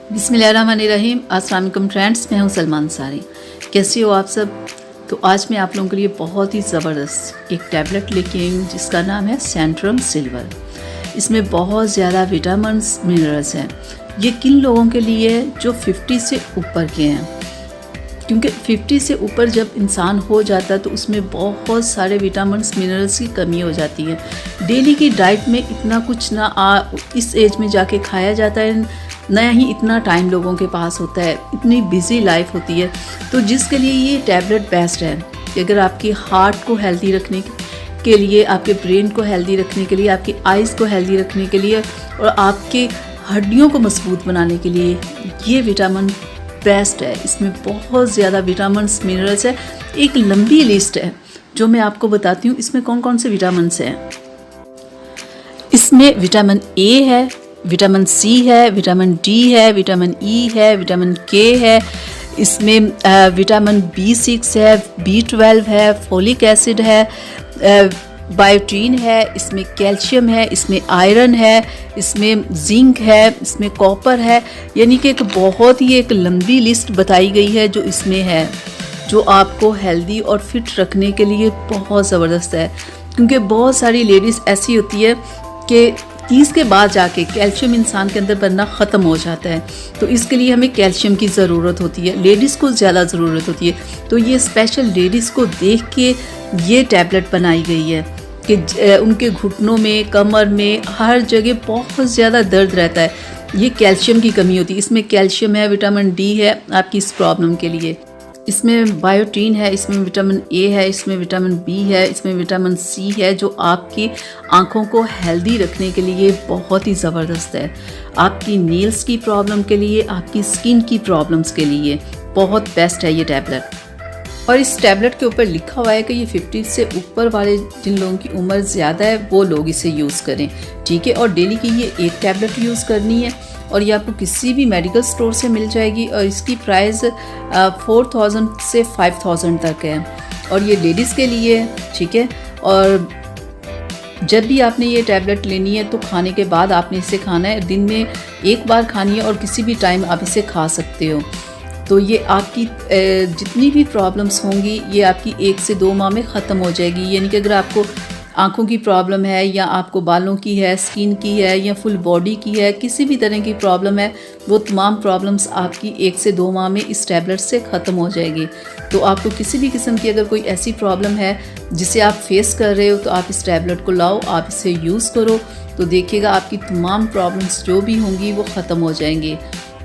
बिस्मिल्लाहिर्रहमानिर्रहीम। अस्सलाम वालेकुम फ्रेंड्स, मैं हूं सलमान सारी। कैसे हो आप सब? तो आज मैं आप लोगों के लिए बहुत ही ज़बरदस्त एक टैबलेट लेके आई हूँ जिसका नाम है सेंट्रम सिल्वर। इसमें बहुत ज़्यादा विटामिन्स मिनरल्स हैं। ये किन लोगों के लिए है जो 50 से ऊपर के हैं, क्योंकि 50 से ऊपर जब इंसान हो जाता है तो उसमें बहुत सारे विटामिन्स मिनरल्स की कमी हो जाती है। डेली की डाइट में इतना कुछ इस एज में जाके खाया जाता है, नया ही इतना टाइम लोगों के पास होता है, इतनी बिजी लाइफ होती है। तो जिसके लिए ये टैबलेट बेस्ट है कि अगर आपकी हार्ट को हेल्दी रखने के लिए, आपके ब्रेन को हेल्दी रखने के लिए, आपकी आइज़ को हेल्दी रखने के लिए और आपके हड्डियों को मजबूत बनाने के लिए ये विटामिन बेस्ट है। इसमें बहुत ज़्यादा विटामिन्स मिनरल्स है। एक लंबी लिस्ट है जो मैं आपको बताती हूँ इसमें कौन कौन से विटामिन्स हैं। इसमें विटामिन ए है, विटामिन सी है, विटामिन डी है, विटामिन ई है, विटामिन के है, इसमें विटामिन B6 है, B12 है, फोलिक एसिड है, बायोटीन है, इसमें कैल्शियम है, इसमें आयरन है, इसमें जिंक है, इसमें कॉपर है। यानी कि एक बहुत ही एक लंबी लिस्ट बताई गई है जो इसमें है, जो आपको हेल्दी और फिट रखने के लिए बहुत ज़बरदस्त है। क्योंकि बहुत सारी लेडीज़ ऐसी होती है कि 30 के बाद जाके कैल्शियम इंसान के अंदर बनना ख़त्म हो जाता है, तो इसके लिए हमें कैल्शियम की ज़रूरत होती है, लेडीज़ को ज़्यादा ज़रूरत होती है। तो ये स्पेशल लेडीज़ को देख के ये टैबलेट बनाई गई है कि उनके घुटनों में, कमर में, हर जगह बहुत ज़्यादा दर्द रहता है, ये कैल्शियम की कमी होती है। इसमें कैल्शियम है, विटामिन डी है आपकी इस प्रॉब्लम के लिए, इसमें बायोटीन है, इसमें विटामिन ए है, इसमें विटामिन बी है, इसमें विटामिन सी है, जो आपकी आँखों को हेल्दी रखने के लिए बहुत ही ज़बरदस्त है। आपकी नेल्स की प्रॉब्लम के लिए, आपकी स्किन की प्रॉब्लम्स के लिए बहुत बेस्ट है ये टैबलेट। और इस टैबलेट के ऊपर लिखा हुआ है कि ये 50 से ऊपर वाले जिन लोगों की उम्र ज़्यादा है वो लोग इसे यूज़ करें, ठीक है। और डेली की ये एक टैबलेट यूज़ करनी है और ये आपको किसी भी मेडिकल स्टोर से मिल जाएगी और इसकी प्राइस 4000 से 5000 तक है और ये लेडीज़ के लिए, ठीक है। और जब भी आपने ये टैबलेट लेनी है तो खाने के बाद आपने इसे खाना है, दिन में एक बार खानी है और किसी भी टाइम आप इसे खा सकते हो। तो ये आपकी जितनी भी प्रॉब्लम्स होंगी ये आपकी 1 से 2 माह में ख़त्म हो जाएगी। यानी कि अगर आपको आँखों की प्रॉब्लम है या आपको बालों की है, स्किन की है या फुल बॉडी की है, किसी भी तरह की प्रॉब्लम है, वो तमाम प्रॉब्लम्स आपकी 1 से 2 माह में इस टैबलेट से ख़त्म हो जाएगी। तो आपको किसी भी किस्म की अगर कोई ऐसी प्रॉब्लम है जिसे आप फेस कर रहे हो तो आप इस टैबलेट को लाओ, आप इसे यूज़ करो, तो देखिएगा आपकी तमाम प्रॉब्लम्स जो भी होंगी वो ख़त्म हो जाएंगी।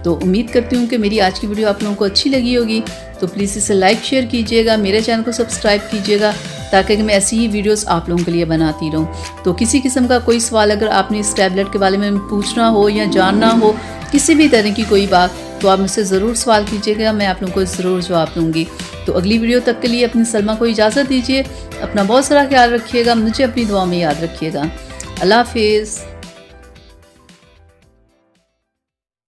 तो उम्मीद करती हूँ कि मेरी आज की वीडियो आप लोगों को अच्छी लगी होगी। तो प्लीज़ इसे लाइक शेयर कीजिएगा, मेरे चैनल को सब्सक्राइब कीजिएगा ताकि मैं ऐसी ही वीडियोस आप लोगों के लिए बनाती रहूँ। तो किसी किस्म का कोई सवाल अगर आपने इस टैबलेट के बारे में पूछना हो या जानना हो, किसी भी तरह की कोई बात, तो आप मुझसे ज़रूर सवाल कीजिएगा, मैं आप लोगों को ज़रूर जवाब दूँगी। तो अगली वीडियो तक के लिए अपनी सलमा को इजाज़त दीजिए। अपना बहुत सारा ख्याल रखिएगा, मुझे अपनी दुआ में याद रखिएगा। अल्लाह हाफिज़।